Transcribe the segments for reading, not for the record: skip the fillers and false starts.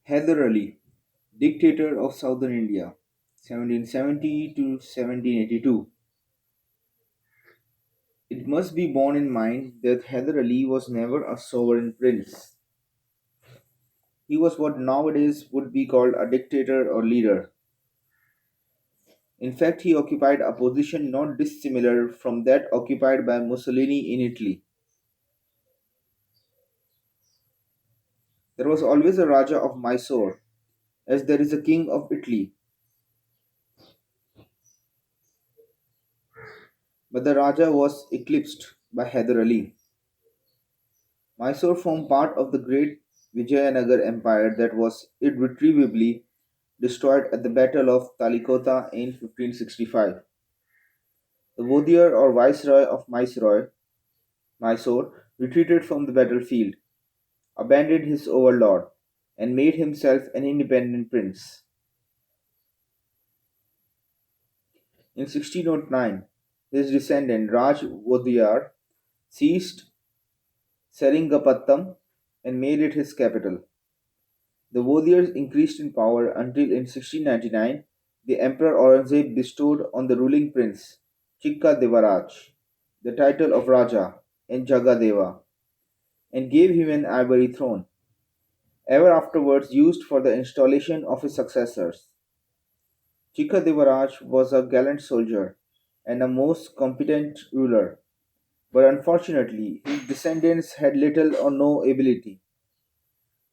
Haidar Ali, Dictator of Southern India, 1770 to 1782. It must be borne in mind that Haidar Ali was never a sovereign prince. He was what nowadays would be called a dictator or leader. In fact, he occupied a position not dissimilar from that occupied by Mussolini in Italy. There was always a Raja of Mysore, as there is a King of Italy, but the Raja was eclipsed by Haidar Ali. Mysore formed part of the great Vijayanagar Empire that was irretrievably destroyed at the Battle of Talikota in 1565. The Wodiyar or Viceroy of Mysore, retreated from the battlefield, abandoned his overlord, and made himself an independent prince. In 1609, his descendant Raj Wodiyar seized Seringapatam and made it his capital. The Wodiyars increased in power until in 1699 the Emperor Aurangzeb bestowed on the ruling prince, Chikka Devaraj, the title of Raja and Jagadeva and gave him an ivory throne, ever afterwards used for the installation of his successors. Chikka Devaraj was a gallant soldier and a most competent ruler, but unfortunately his descendants had little or no ability.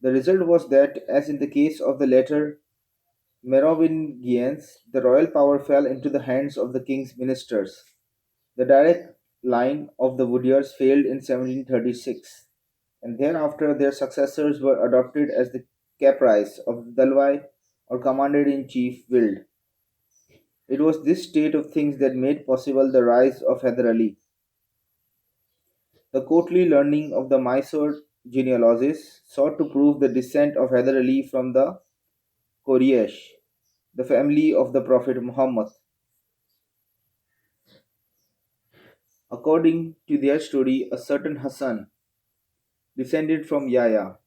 The result was that, as in the case of the later Merovingians, the royal power fell into the hands of the king's ministers. The direct line of the Wodeyars failed in 1736, and thereafter their successors were adopted as the caprice of the Dalwai or commander-in-chief willed. It was this state of things that made possible the rise of Hyder Ali. The courtly learning of the Mysore genealogists sought to prove the descent of Hyder Ali from the Quraysh, the family of the Prophet Muhammad. According to their story, a certain Hassan, descended from Yahya,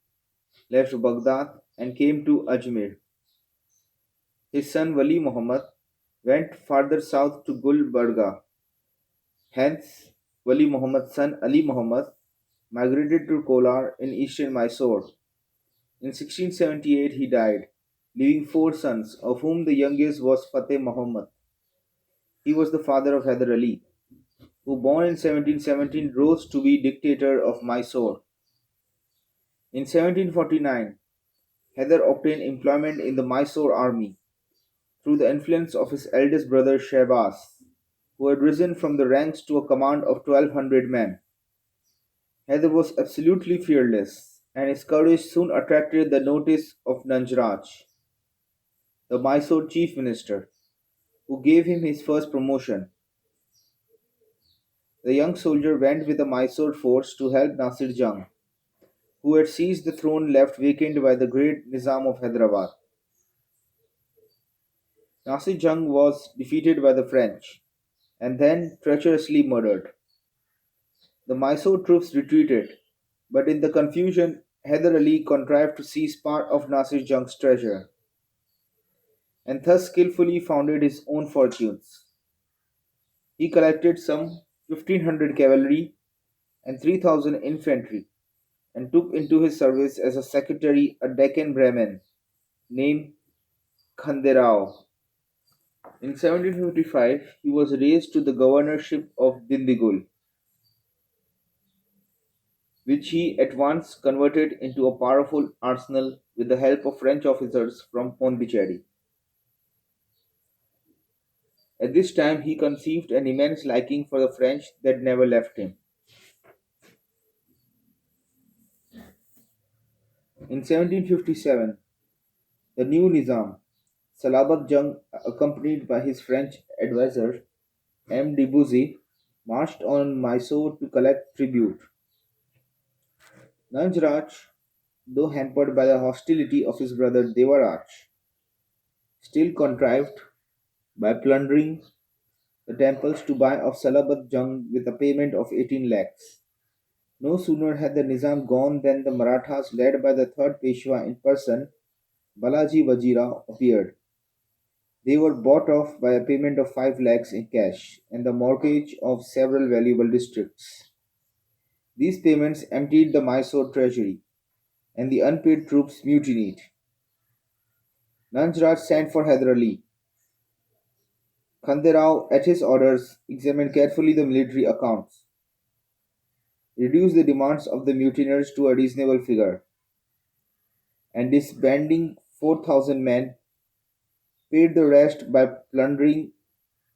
left Baghdad and came to Ajmer. His son Wali Muhammad went farther south to Gulbarga. Hence, Wali Muhammad's son Ali Muhammad migrated to Kolar in eastern Mysore. In 1678 he died, leaving four sons, of whom the youngest was Fateh Muhammad. He was the father of Hyder Ali, who born in 1717 rose to be dictator of Mysore. In 1749, Hyder obtained employment in the Mysore army through the influence of his eldest brother Shehbaz, who had risen from the ranks to a command of 1200 men. Hyder was absolutely fearless, and his courage soon attracted the notice of Nanjaraj, the Mysore chief minister, who gave him his first promotion. The young soldier went with the Mysore force to help Nasir Jung, who had seized the throne left vacant by the great Nizam of Hyderabad. Nasir Jung was defeated by the French and then treacherously murdered. The Mysore troops retreated, but in the confusion, Hyder Ali contrived to seize part of Nasir Jung's treasure and thus skillfully founded his own fortunes. He collected some 1500 cavalry and 3000 infantry and took into his service as a secretary a Deccan Brahmin named Khanderao. In 1755, he was raised to the governorship of Dindigul, which he at once converted into a powerful arsenal with the help of French officers from Pondicherry. At this time, he conceived an immense liking for the French that never left him. In 1757, the new Nizam, Salabat Jung, accompanied by his French advisor M. de Bussy, marched on Mysore to collect tribute. Nanjaraj, though hampered by the hostility of his brother Devaraj, still contrived, by plundering the temples, to buy of Salabat Jung with a payment of 18 lakhs. No sooner had the Nizam gone than the Marathas, led by the third Peshwa in person, Balaji Wazira appeared. They were bought off by a payment of 5 lakhs in cash and the mortgage of several valuable districts. These payments emptied the Mysore treasury, and the unpaid troops mutinied. Nanjraj sent for Hyder Ali. Khanderao, at his orders, examined carefully the military accounts, reduced the demands of the mutineers to a reasonable figure, and disbanding 4,000 men, paid the rest by plundering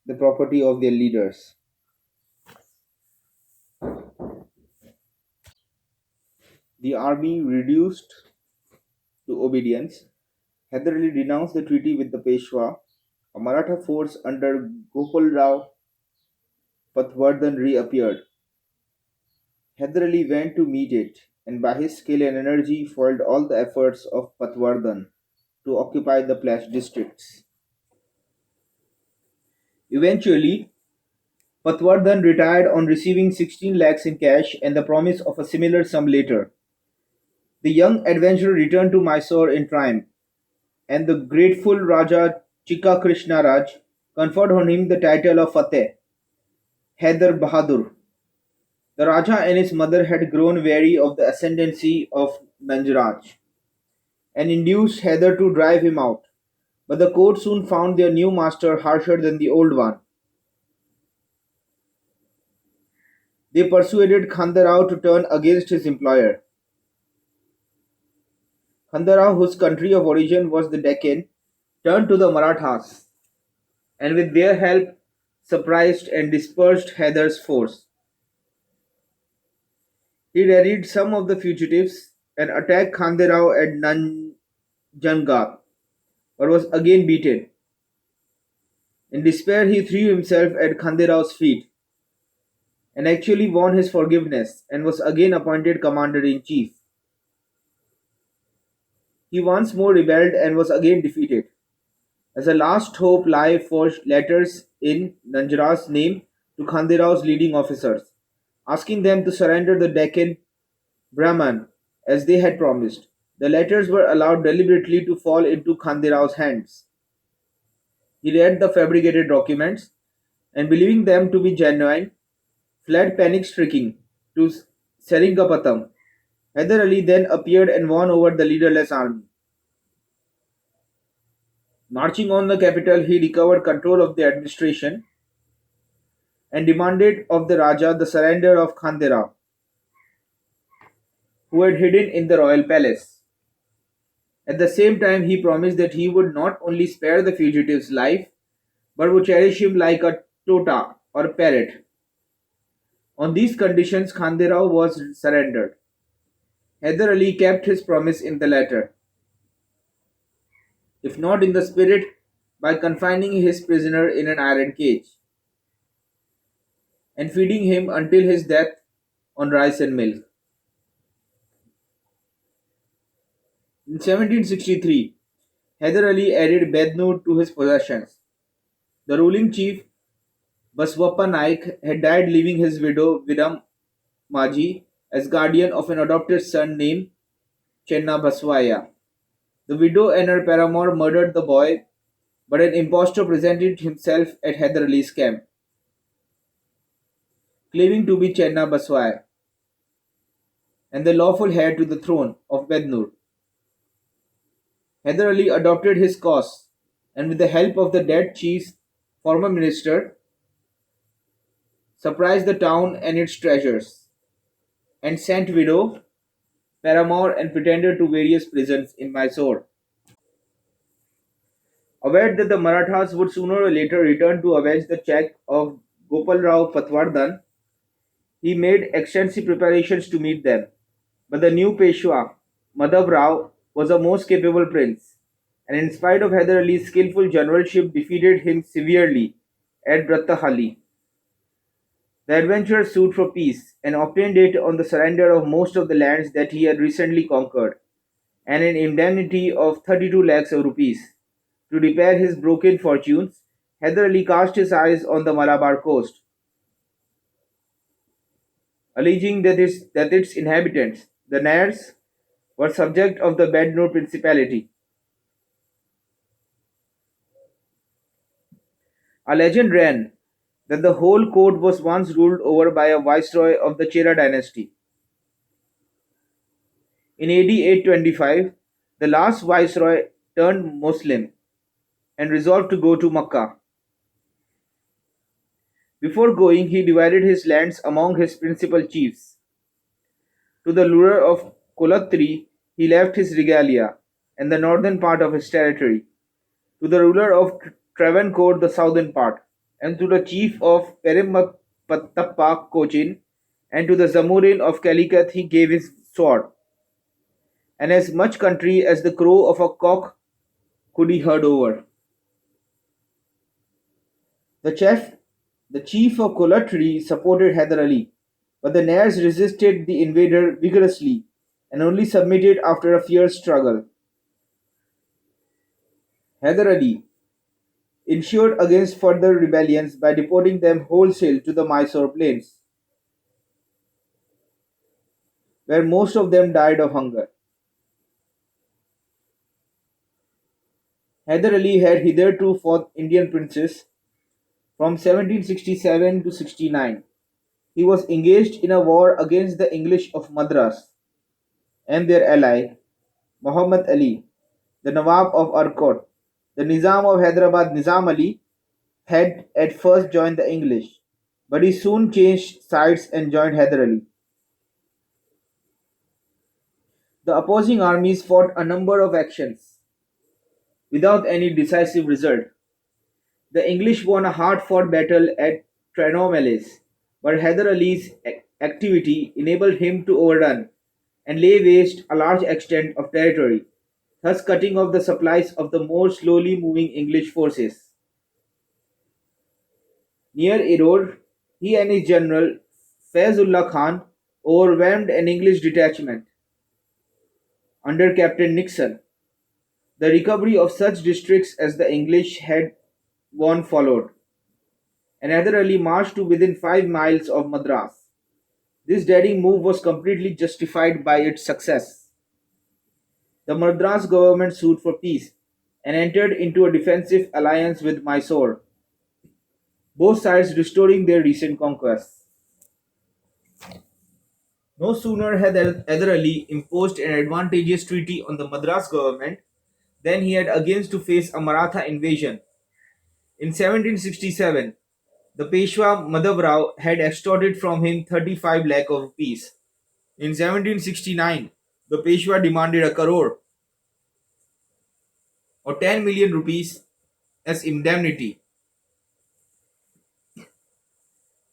the property of their leaders. The army, reduced to obedience, Hyder Ali denounced the treaty with the Peshwa. A Maratha force under Gopal Rao Patwardhan reappeared. Hyder Ali went to meet it, and by his skill and energy foiled all the efforts of Patwardhan to occupy the pledged districts. Eventually, Patwardhan retired on receiving 16 lakhs in cash and the promise of a similar sum later. The young adventurer returned to Mysore in triumph, and the grateful Raja Chika Krishna Raj conferred on him the title of Fateh, Haidar Bahadur. The Raja and his mother had grown weary of the ascendancy of Nanjaraj and induced Haidar to drive him out. But the court soon found their new master harsher than the old one. They persuaded Khandarao to turn against his employer. Khandarao, whose country of origin was the Deccan, turned to the Marathas and with their help surprised and dispersed Haidar's force. He rallied some of the fugitives and attacked Khandarao at Nanjangab, but was again beaten. In despair, he threw himself at Khanderao's feet and actually won his forgiveness and was again appointed commander in chief. He once more rebelled and was again defeated. As a last hope, Lai forged letters in Nanjara's name to Khanderao's leading officers, asking them to surrender the Deccan Brahman as they had promised. The letters were allowed deliberately to fall into Khanderao's hands. He read the fabricated documents and, believing them to be genuine, fled panic-stricken to Seringapatam. Hyder Ali then appeared and won over the leaderless army. Marching on the capital, he recovered control of the administration and demanded of the Raja the surrender of Khandera, who had hidden in the royal palace. At the same time, he promised that he would not only spare the fugitive's life, but would cherish him like a tota or parrot. On these conditions, Khanderao was surrendered. Hyder Ali kept his promise in the letter, if not in the spirit, by confining his prisoner in an iron cage and feeding him until his death on rice and milk. In 1763, Hyder Ali added Bednoor to his possessions. The ruling chief, Baswappa Naik, had died leaving his widow Vidam Maji as guardian of an adopted son named Chenna Baswaya. The widow and her paramour murdered the boy, but an impostor presented himself at Hyder Ali's camp, claiming to be Chenna Baswaya and the lawful heir to the throne of Bednoor. Hyder Ali adopted his cause and, with the help of the dead chief's former minister, surprised the town and its treasures, and sent widow, paramour, and pretender to various prisons in Mysore. Aware that the Marathas would sooner or later return to avenge the check of Gopal Rao Patwardhan, he made extensive preparations to meet them. But the new Peshwa, Madhav Rao, was a most capable prince, and in spite of Hyder Ali's skillful generalship, defeated him severely at Brattahalli. The adventurer sued for peace and obtained it on the surrender of most of the lands that he had recently conquered, and an indemnity of 32 lakhs of rupees. To repair his broken fortunes, Hyder Ali cast his eyes on the Malabar coast, alleging that its inhabitants, the Nairs, were subject of the Bednoor principality. A legend ran that the whole court was once ruled over by a viceroy of the Chera dynasty. In AD 825, the last viceroy turned Muslim and resolved to go to Makkah. Before going, he divided his lands among his principal chiefs. To the ruler of Kolatri, he left his regalia and the northern part of his territory. To the ruler of Travancore, the southern part, and to the chief of Perimattappa, Cochin, and to the Zamorin of Calicut, he gave his sword, and as much country as the crow of a cock could he herd over. The chief, the chief of Kolatri supported Haidar Ali, but the Nairs resisted the invader vigorously and only submitted after a fierce struggle. Haidar Ali ensured against further rebellions by deporting them wholesale to the Mysore plains, where most of them died of hunger. Haidar Ali had hitherto fought Indian princes from 1767 to 69. He was engaged in a war against the English of Madras and their ally, Muhammad Ali, the Nawab of Arcot. The Nizam of Hyderabad, Nizam Ali, had at first joined the English, but he soon changed sides and joined Hyder Ali. The opposing armies fought a number of actions without any decisive result. The English won a hard-fought battle at Trinomales, but Hyder Ali's activity enabled him to overrun and lay waste a large extent of territory, thus cutting off the supplies of the more slowly moving English forces. Near Erode, he and his general Faizullah Khan overwhelmed an English detachment under Captain Nixon. The recovery of such districts as the English had won followed, and Hyder Ali marched to within 5 miles of Madras. This daring move was completely justified by its success. The Madras government sued for peace and entered into a defensive alliance with Mysore, both sides restoring their recent conquests. No sooner had Hyder Ali imposed an advantageous treaty on the Madras government than he had again to face a Maratha invasion. In 1767, the Peshwa Madhav Rao had extorted from him 35 lakh of rupees. In 1769, the Peshwa demanded a crore or 10 million rupees as indemnity.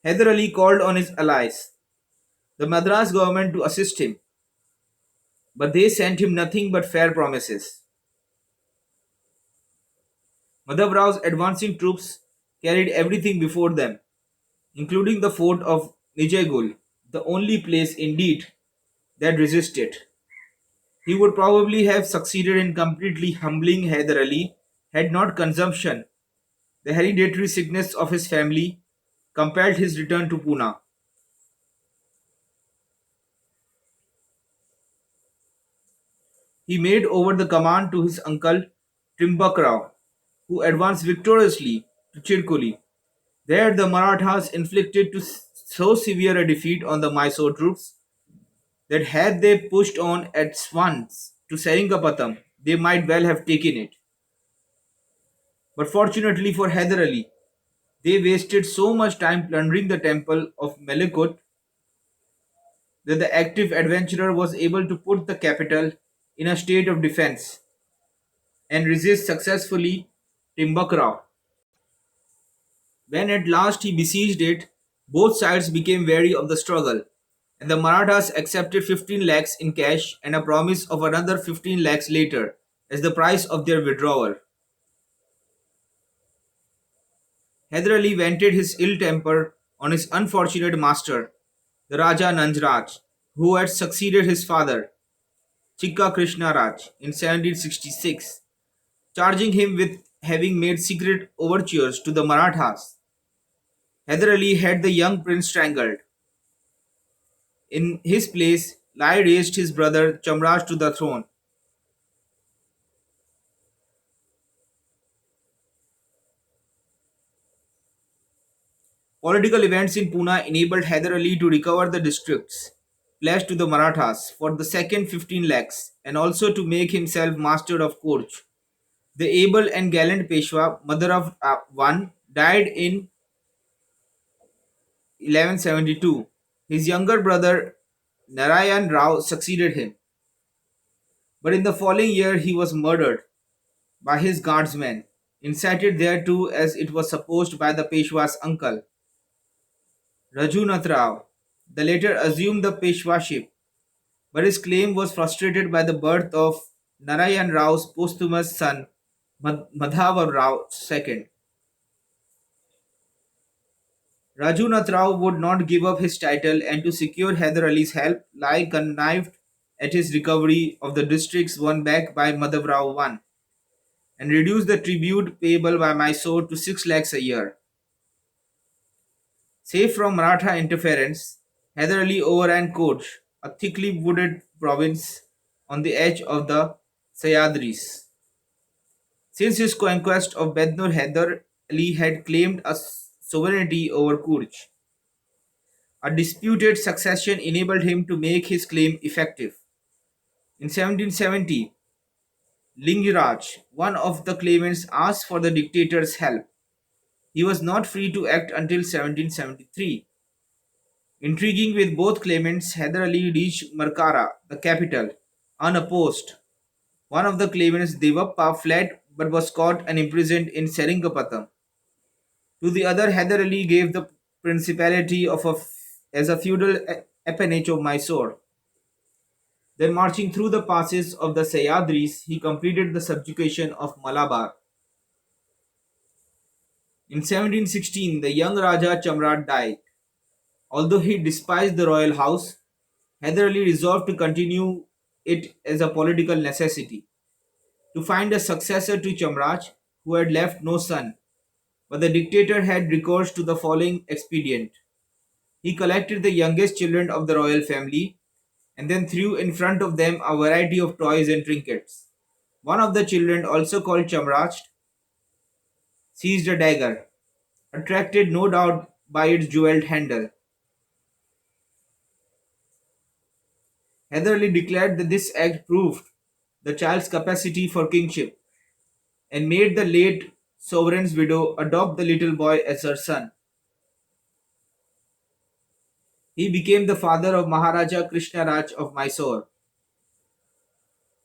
Hyder Ali called on his allies, the Madras government, to assist him, but they sent him nothing but fair promises. Madhav Rao's advancing troops carried everything before them, including the fort of Nijayagul, the only place indeed that resisted. He would probably have succeeded in completely humbling Hyder Ali had not consumption, the hereditary sickness of his family, compelled his return to Pune. He made over the command to his uncle Trimbak Rao, who advanced victoriously to Chirkuli. There, the Marathas inflicted so severe a defeat on the Mysore troops that had they pushed on at once to Seringapatam, they might well have taken it. But fortunately for Hyder Ali, they wasted so much time plundering the temple of Melikut that the active adventurer was able to put the capital in a state of defense and resist successfully Timbakrao. When at last he besieged it, both sides became wary of the struggle, and the Marathas accepted 15 lakhs in cash and a promise of another 15 lakhs later as the price of their withdrawal. Hyder Ali vented his ill temper on his unfortunate master, the Raja Nanjraj, who had succeeded his father, Chikka Krishna Raj, in 1766, charging him with having made secret overtures to the Marathas. Hyder Ali had the young prince strangled. In his place, Lai raised his brother Chamraj to the throne. Political events in Pune enabled Haidar Ali to recover the districts pledged to the Marathas for the second 15 lakhs and also to make himself master of Korch. The able and gallant Peshwa, mother of one, died in 1172. His younger brother Narayan Rao succeeded him, but in the following year he was murdered by his guardsmen, incited thereto as it was supposed by the Peshwa's uncle, Rajunath Rao. The latter assumed the Peshwaship, but his claim was frustrated by the birth of Narayan Rao's posthumous son, Madhava Rao II. Rajunath Rao would not give up his title and to secure Haidar Ali's help, Lai connived at his recovery of the districts won back by Madhav Rao I and reduced the tribute payable by Mysore to 6 lakhs a year. Safe from Maratha interference, Haidar Ali overran Koch, a thickly wooded province on the edge of the Sayadris. Since his conquest of Bednur, Haidar Ali had claimed a sovereignty over Kurch. A disputed succession enabled him to make his claim effective. In 1770, Lingaraj, one of the claimants, asked for the dictator's help. He was not free to act until 1773. Intriguing with both claimants, Haidar Ali reached Markara, the capital, unopposed. One of the claimants, Devappa, fled but was caught and imprisoned in Seringapatam. To the other, Haidar Ali gave the principality as a feudal appanage of Mysore. Then, marching through the passes of the Sayadris, he completed the subjugation of Malabar. In 1716, the young Raja Chamrat died. Although he despised the royal house, Haidar Ali resolved to continue it as a political necessity. To find a successor to Chamraj, who had left no son, but the dictator had recourse to the following expedient. He collected the youngest children of the royal family and then threw in front of them a variety of toys and trinkets. One of the children, also called Chamraj, seized a dagger, attracted no doubt by its jeweled handle. Haidar Ali declared that this act proved the child's capacity for kingship and made the late sovereign's widow adopt the little boy as her son. He became the father of Maharaja Krishnaraj of Mysore,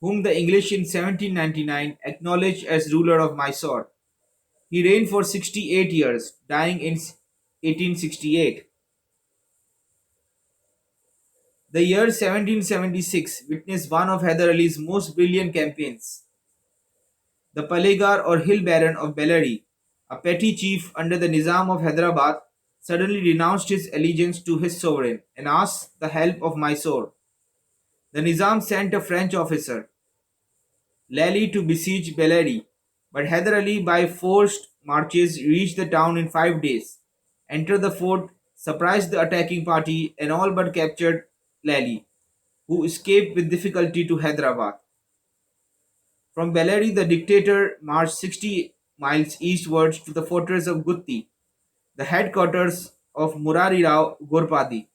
whom the English in 1799 acknowledged as ruler of Mysore. He reigned for 68 years, dying in 1868. The year 1776 witnessed one of Haidar Ali's most brilliant campaigns. The Palegar or Hill Baron of Bellary, a petty chief under the Nizam of Hyderabad, suddenly renounced his allegiance to his sovereign and asked the help of Mysore. The Nizam sent a French officer, Lally, to besiege Bellary, but Hyder Ali by forced marches reached the town in 5 days, entered the fort, surprised the attacking party, and all but captured Lally, who escaped with difficulty to Hyderabad. From Bellary, the dictator marched 60 miles eastwards to the fortress of Gutti, the headquarters of Murari Rao Gorpadi.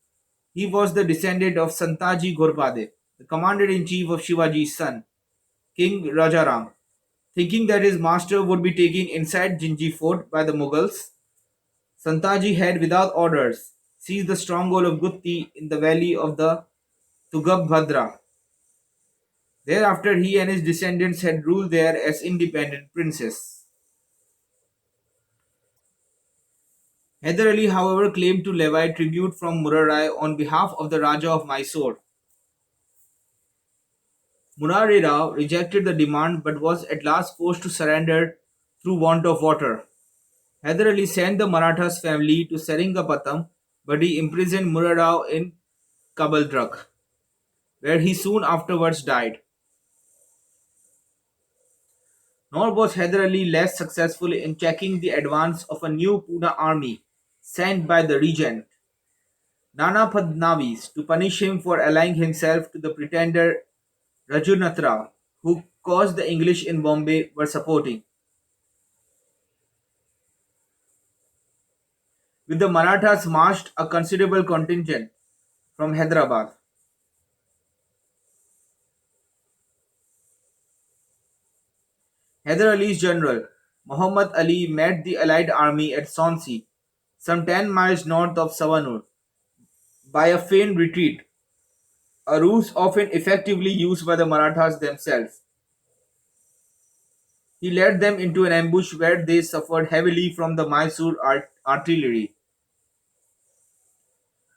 He was the descendant of Santaji Gorpade, the commander-in-chief of Shivaji's son, King Rajaram. Thinking that his master would be taken inside Jinji fort by the Mughals, Santaji had, without orders, seized the stronghold of Gutti in the valley of the Tugabhadra. Thereafter, he and his descendants had ruled there as independent princes. Hyder Ali, however, claimed to levy tribute from Murarai on behalf of the Raja of Mysore. Murari Rao rejected the demand but was at last forced to surrender through want of water. Hyder Ali sent the Marathas family to Seringapatam, but he imprisoned Murari Rao in Kabaldrak, where he soon afterwards died. Nor was Hyder Ali less successful in checking the advance of a new Pune army sent by the regent, Nana Fadnavis, to punish him for allying himself to the pretender Rajunath Rao, who caused the English in Bombay were supporting. with the Marathas marched a considerable contingent from Hyderabad. Hyder Ali's general, Muhammad Ali, met the allied army at Sonsi, some 10 miles north of Savanur, by a feigned retreat, a ruse often effectively used by the Marathas themselves. He led them into an ambush where they suffered heavily from the Mysore artillery.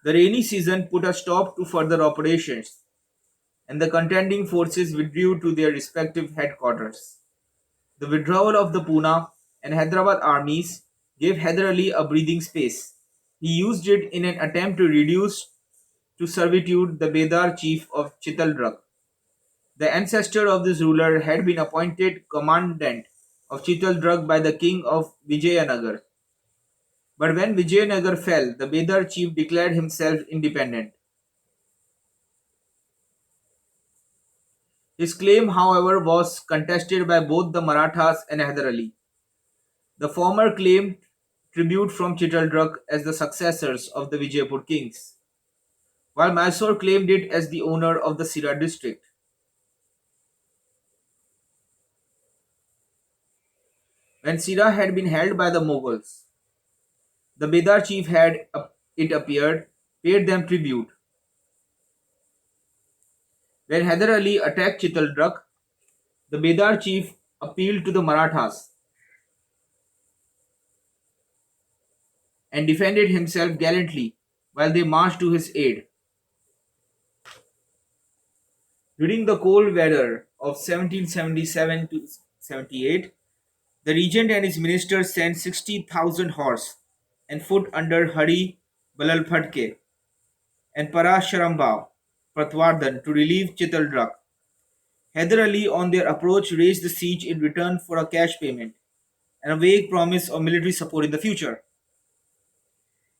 The rainy season put a stop to further operations, and the contending forces withdrew to their respective headquarters. The withdrawal of the Pune and Hyderabad armies gave Hyder Ali a breathing space. He used it in an attempt to reduce to servitude the Bedar chief of Chitaldrug. The ancestor of this ruler had been appointed commandant of Chitaldrug by the king of Vijayanagar. But when Vijayanagar fell, the Bedar chief declared himself independent. His claim, however, was contested by both the Marathas and Hyder Ali. The former claimed tribute from Chitaldrug as the successors of the Vijaypur kings, while Mysore claimed it as the owner of the Sira district. When Sira had been held by the Mughals, the Bedar chief had, it appeared, paid them tribute. When Hyder Ali attacked Chitaldrug, the Bedar chief appealed to the Marathas and defended himself gallantly while they marched to his aid. During the cold weather of 1777 to 78, the regent and his ministers sent 60,000 horse and foot under Hari Balal Phadke and Parasharambhau Pratwardhan to relieve Chitaldrug. Hyder Ali, on their approach, raised the siege in return for a cash payment and a vague promise of military support in the future.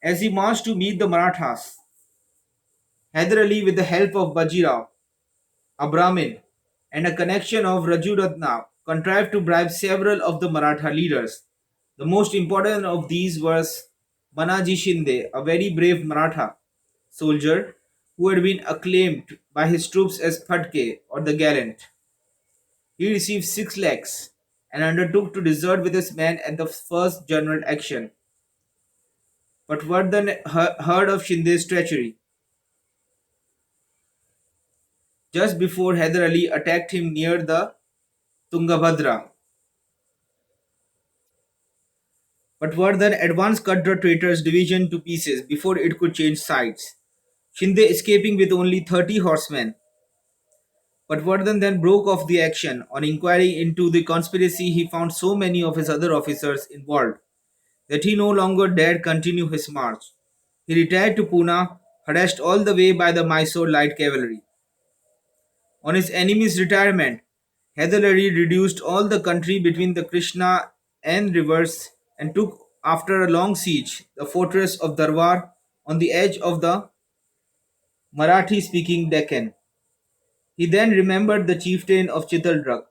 As he marched to meet the Marathas, Hyder Ali, with the help of Bajirao, a Brahmin, and a connection of Rajuratna, contrived to bribe several of the Maratha leaders. The most important of these was Manaji Shinde, a very brave Maratha soldier who had been acclaimed by his troops as Phadke or the Gallant. He received 6 lakhs and undertook to desert with his men at the first general action. But Vardhan heard of Shinde's treachery just before Hyder Ali attacked him near the Tungabhadra. But Vardhan at once cut the traitor's division to pieces before it could change sides, Shinde escaping with only 30 horsemen. But Vardhan then broke off the action. On inquiry into the conspiracy, he found so many of his other officers involved that he no longer dared continue his march. He retired to Pune, harassed all the way by the Mysore light cavalry. On his enemy's retirement, Hyder Ali reduced all the country between the Krishna and rivers and took, after a long siege, the fortress of Darwar on the edge of the Marathi-speaking Deccan. He then remembered the chieftain of Chitaldrug,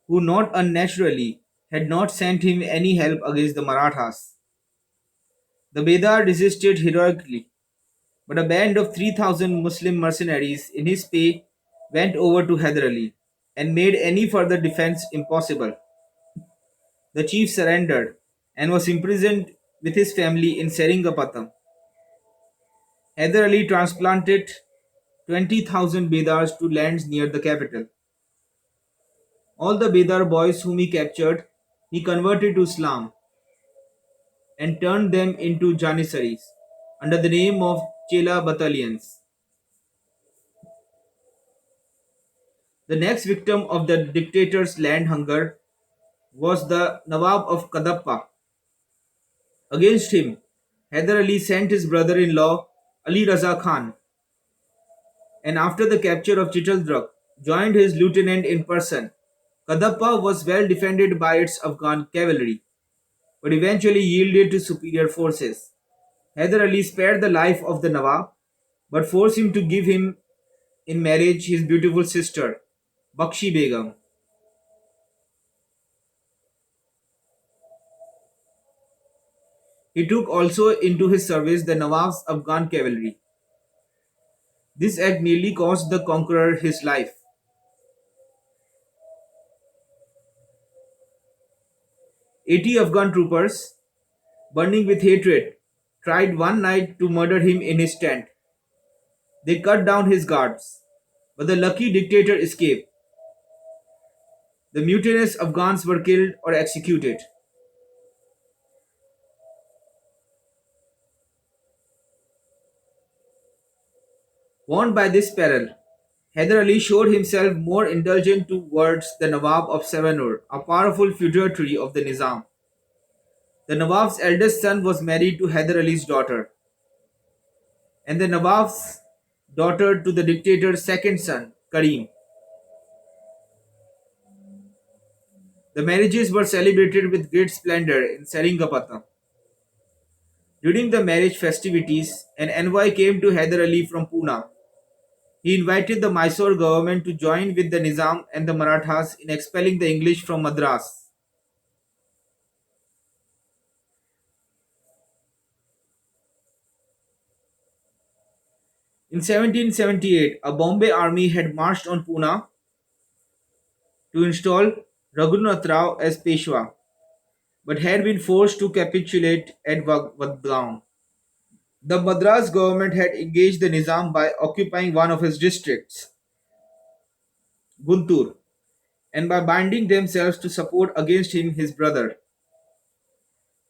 who not unnaturally had not sent him any help against the Marathas. The Bedar resisted heroically, but a band of 3,000 Muslim mercenaries in his pay went over to Hyder Ali and made any further defense impossible. The chief surrendered and was imprisoned with his family in Seringapatam. Hyder Ali transplanted 20,000 Bedars to lands near the capital. All the Bedar boys whom he captured, he converted to Islam and turned them into Janissaries under the name of Chela battalions. The next victim of the dictator's land hunger was the Nawab of Kadapa. Against him, Hyder Ali sent his brother-in-law Ali Raza Khan, and after the capture of Chitaldrug, joined his lieutenant in person. Kadapa was well defended by its Afghan cavalry, but eventually yielded to superior forces. Hyder Ali spared the life of the Nawab, but forced him to give him in marriage his beautiful sister, Bakshi Begum. He took also into his service the Nawab's Afghan cavalry. This act nearly cost the conqueror his life. 80 Afghan troopers, burning with hatred, tried one night to murder him in his tent. They cut down his guards, but the lucky dictator escaped. The mutinous Afghans were killed or executed. Warned by this peril, Haidar Ali showed himself more indulgent towards the Nawab of Savanur, a powerful feudatory of the Nizam. The Nawab's eldest son was married to Haidar Ali's daughter, and the Nawab's daughter to the dictator's second son, Karim. The marriages were celebrated with great splendor in Seringapatna. During the marriage festivities, an envoy came to Haidar Ali from Pune. He invited the Mysore government to join with the Nizam and the Marathas in expelling the English from Madras. In 1778, a Bombay army had marched on Pune to install Raghunath Rao as Peshwa, but had been forced to capitulate at Vadgaon. The Madras government had engaged the Nizam by occupying one of his districts, Guntur, and by binding themselves to support against him his brother.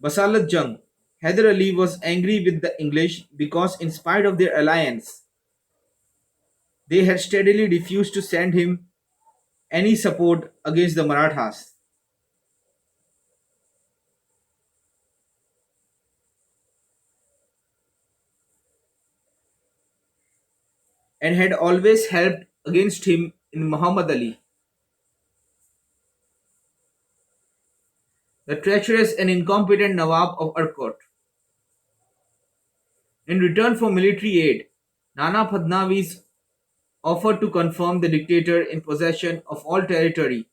Basalat Jung. Haidar Ali was angry with the English because, in spite of their alliance, they had steadily refused to send him any support against the Marathas, and had always helped against him in Muhammad Ali, the treacherous and incompetent Nawab of Arcot. In return for military aid, Nana Fadnavis offered to confirm the dictator in possession of all territory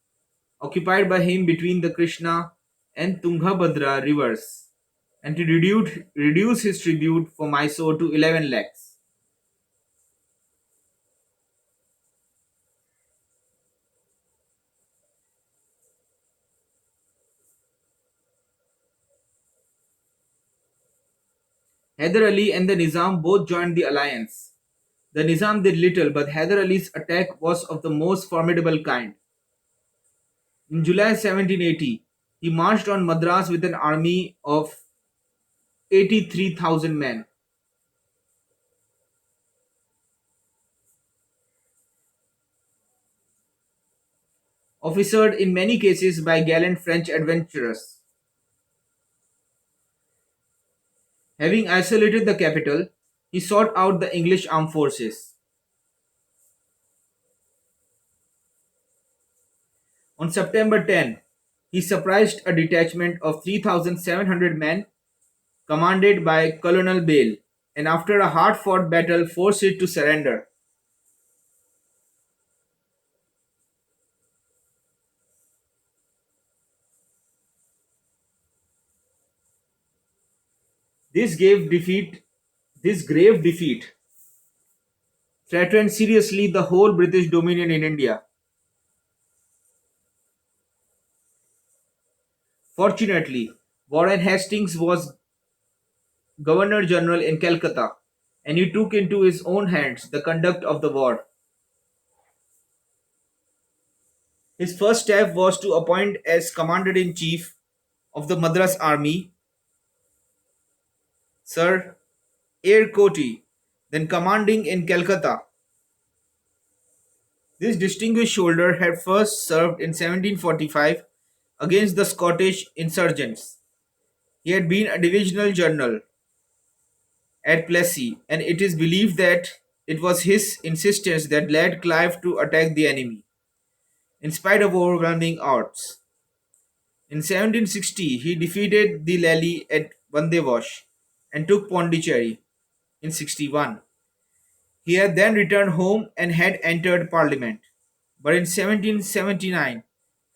occupied by him between the Krishna and Tungabhadra rivers, and to reduce his tribute for Mysore to 11 lakhs. Haidar Ali and the Nizam both joined the alliance. The Nizam did little, but Haidar Ali's attack was of the most formidable kind. In July 1780, he marched on Madras with an army of 83,000 men. Officered in many cases by gallant French adventurers. Having isolated the capital, he sought out the English armed forces. On September 10, he surprised a detachment of 3,700 men commanded by Colonel Bale, and after a hard-fought battle forced it to surrender. This grave defeat this grave defeat threatened seriously the whole British dominion in India. Fortunately, Warren Hastings was Governor General in Calcutta, and he took into his own hands the conduct of the war. His first step was to appoint as Commander in Chief of the Madras Army Sir Eyre Coty, then commanding in Calcutta. This distinguished soldier had first served in 1745 against the Scottish insurgents. He had been a divisional general at Plessy, and it is believed that it was his insistence that led Clive to attack the enemy, in spite of overwhelming odds. In 1760, he defeated the Lally at Bandewash and took Pondicherry in 61. He had then returned home and had entered Parliament, but in 1779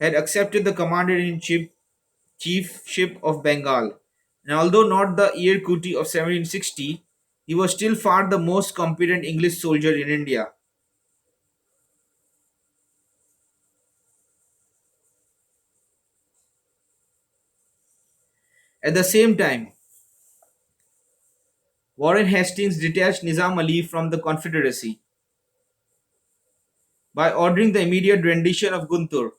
had accepted the Commander-in-Chiefship of Bengal And although not the Ear Kuti of 1760, he was still far the most competent English soldier in India. At the same time, Warren Hastings detached Nizam Ali from the Confederacy by ordering the immediate rendition of Guntur.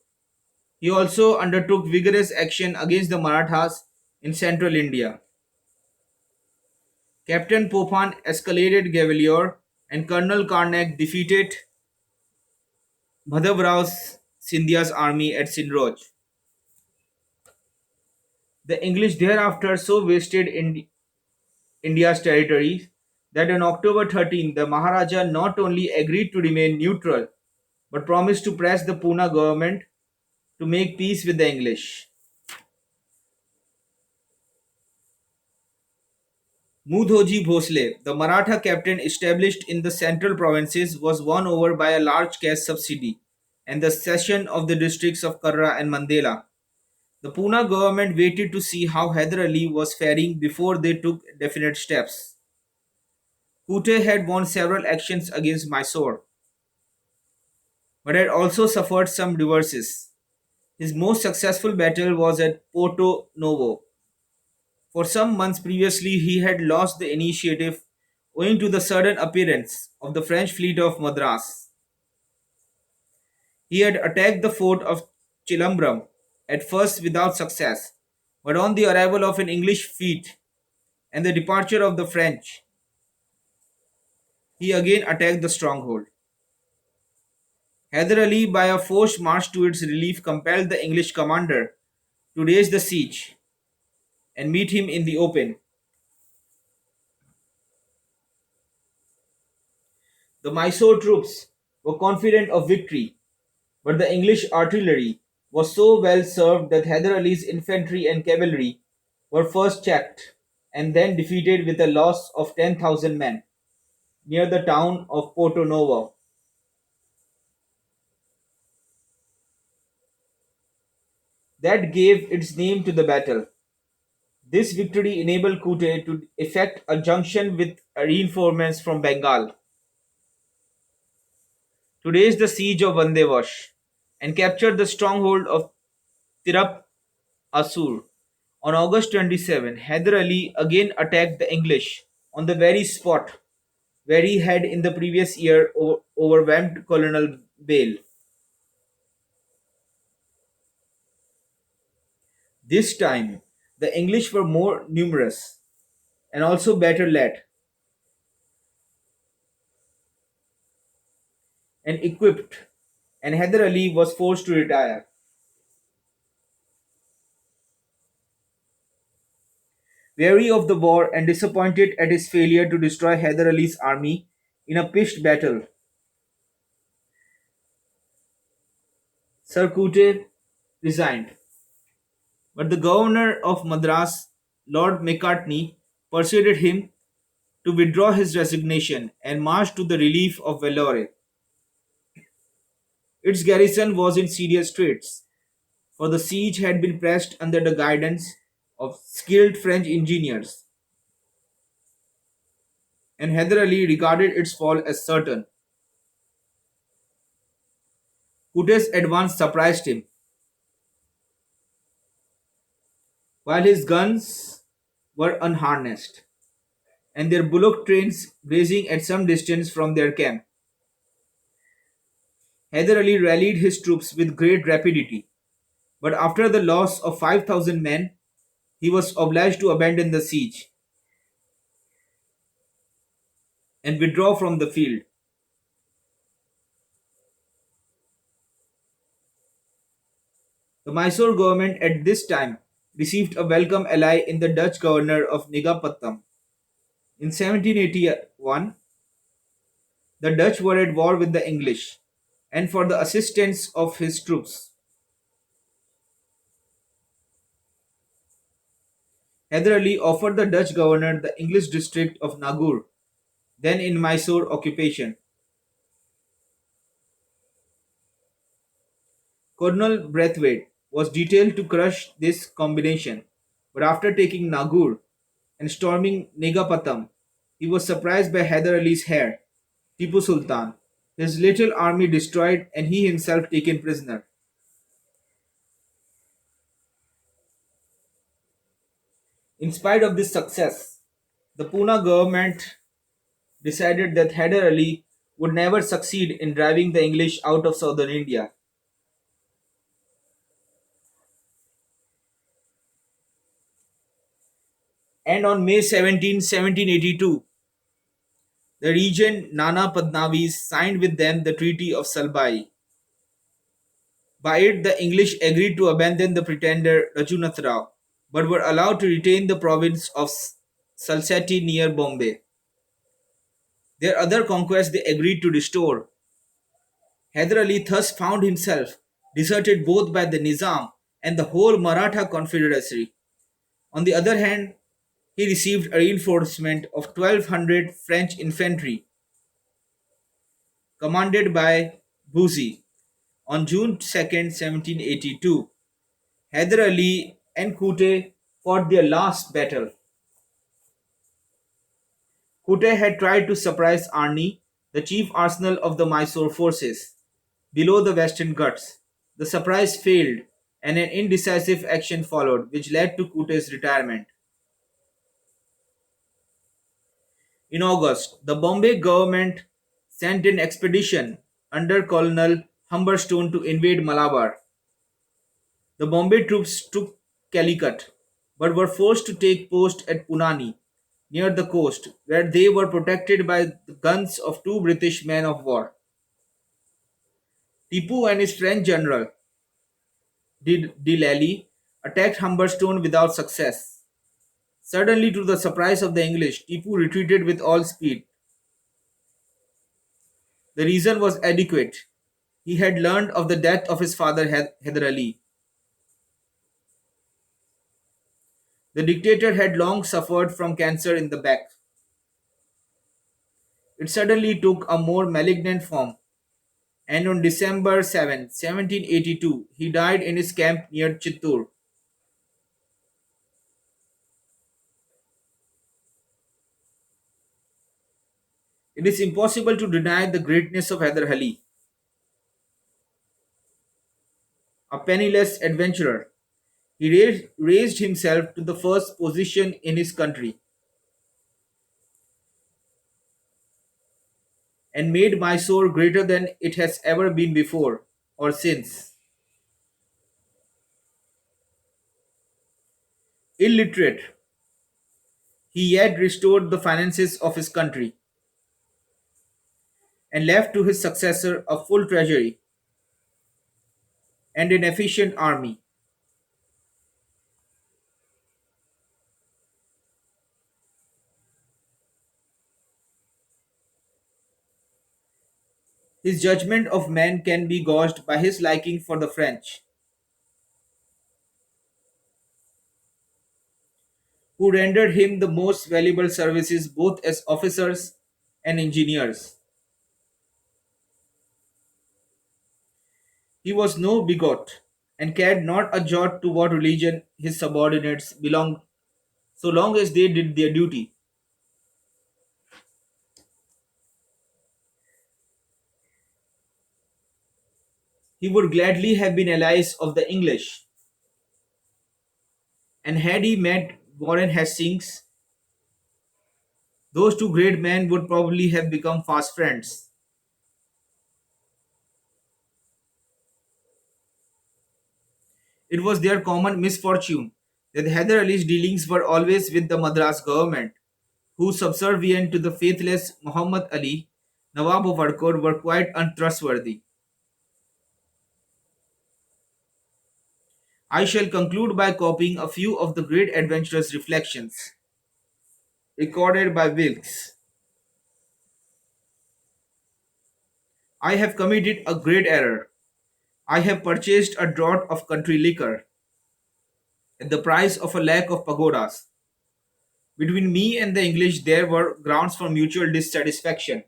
He also undertook vigorous action against the Marathas in central India. Captain Popan escalated Gavalier and Colonel Karnak defeated Madhavrao Scindia's army at Sindroj. The English thereafter so wasted India's territories that on October 13 the Maharaja not only agreed to remain neutral but promised to press the Pune government to make peace with the English. Mudhoji Bhosle, the Maratha captain established in the central provinces, was won over by a large cash subsidy and the cession of the districts of Karra and Mandela. The Pune government waited to see how Haidar Ali was faring before they took definite steps. Kute had won several actions against Mysore, but had also suffered some reverses. His most successful battle was at Porto Novo. For some months previously, he had lost the initiative owing to the sudden appearance of the French fleet of Madras. He had attacked the fort of Chilambram, at first without success, but on the arrival of an English fleet and the departure of the French, he again attacked the stronghold. Hyder Ali, by a forced march to its relief, compelled the English commander to raise the siege and meet him in the open. The Mysore troops were confident of victory, but the English artillery was so well served that Hyder Ali's infantry and cavalry were first checked and then defeated with a loss of 10,000 men near the town of Porto Novo. That gave its name to the battle. This victory enabled Kute to effect a junction with reinforcements from Bengal to raise the siege of Vandevash and capture the stronghold of Tirap Asur. On August 27, Hyder Ali again attacked the English on the very spot where he had in the previous year overwhelmed Colonel Bale. This time, the English were more numerous and also better led and equipped, and Hyder Ali was forced to retire. Weary of the war and disappointed at his failure to destroy Hyder Ali's army in a pitched battle, Sir Kute resigned. But the governor of Madras, Lord Macartney, persuaded him to withdraw his resignation and march to the relief of Vellore. Its garrison was in serious straits, for the siege had been pressed under the guidance of skilled French engineers, and Hyder Ali regarded its fall as certain. Kute's advance surprised him, while his guns were unharnessed, and their bullock trains grazing at some distance from their camp. Hyder Ali rallied his troops with great rapidity, but after the loss of 5,000 men, he was obliged to abandon the siege and withdraw from the field. The Mysore government at this time received a welcome ally in the Dutch governor of Nigapattam. In 1781, the Dutch were at war with the English, and for the assistance of his troops, Hyder Ali offered the Dutch governor the English district of Nagur, then in Mysore occupation. Colonel Braithwaite was detailed to crush this combination, But after taking Nagur and storming Negapatam, he was surprised by Hyder Ali's heir, Tipu Sultan, his little army destroyed and he himself taken prisoner. In spite of this success, the Pune government decided that Hyder Ali would never succeed in driving the English out of southern India. And on May 17, 1782, the regent Nana Padnavis signed with them the Treaty of Salbai. By it, the English agreed to abandon the pretender Rajunath Rao, but were allowed to retain the province of Salseti near Bombay. Their other conquests they agreed to restore. Hyder Ali thus found himself deserted both by the Nizam and the whole Maratha confederacy. On the other hand, he received a reinforcement of 1200 French infantry commanded by Bussy on June 2nd, 1782. Hyder Ali and Kute fought their last battle. Kute had tried to surprise Arni, the chief arsenal of the Mysore forces, below the western Ghats. The surprise failed, and an indecisive action followed, which led to Kute's retirement. In August, the Bombay government sent an expedition under Colonel Humberstone to invade Malabar. The Bombay troops took Calicut, but were forced to take post at Punani, near the coast, where they were protected by the guns of two British men of war. Tipu and his French general, de Lally, attacked Humberstone without success. Suddenly, to the surprise of the English, Tipu retreated with all speed. The reason was adequate. He had learned of the death of his father Hyder Ali. The dictator had long suffered from cancer in the back. It suddenly took a more malignant form, and on December 7, 1782, he died in his camp near Chittoor. It is impossible to deny the greatness of Hyder Ali, a penniless adventurer. He raised himself to the first position in his country and made Mysore greater than it has ever been before or since. Illiterate, he yet restored the finances of his country and left to his successor a full treasury and an efficient army. His judgment of men can be gauged by his liking for the French, who rendered him the most valuable services both as officers and engineers. He was no bigot and cared not a jot to what religion his subordinates belonged so long as they did their duty. He would gladly have been allies of the English, and had he met Warren Hastings, those two great men would probably have become fast friends. It was their common misfortune that Hyder Ali's dealings were always with the Madras government, who, subservient to the faithless Muhammad Ali, Nawab of Arcot, were quite untrustworthy. I shall conclude by copying a few of the great adventurous reflections recorded by Wilkes. I have committed a great error. I have purchased a draught of country liquor at the price of a lakh of pagodas. Between me and the English there were grounds for mutual dissatisfaction,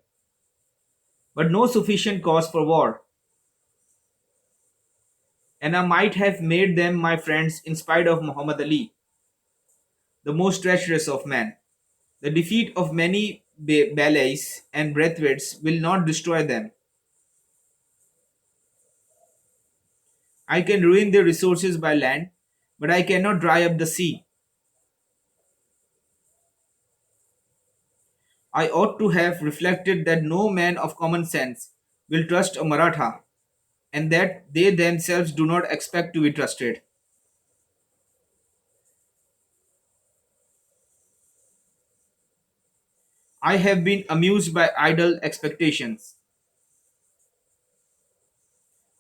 but no sufficient cause for war, and I might have made them my friends in spite of Muhammad Ali. the most treacherous of men. The defeat of many ballets and breathwits will not destroy them. I can ruin their resources by land, but I cannot dry up the sea. I ought to have reflected that no man of common sense will trust a Maratha, and that they themselves do not expect to be trusted. I have been amused by idle expectations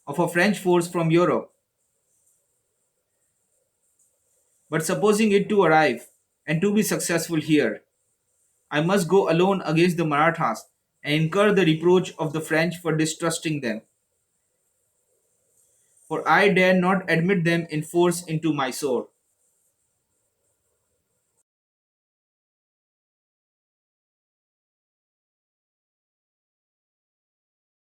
of a French force from Europe, but supposing it to arrive and to be successful here, I must go alone against the Marathas and incur the reproach of the French for distrusting them, for I dare not admit them in force into my shore.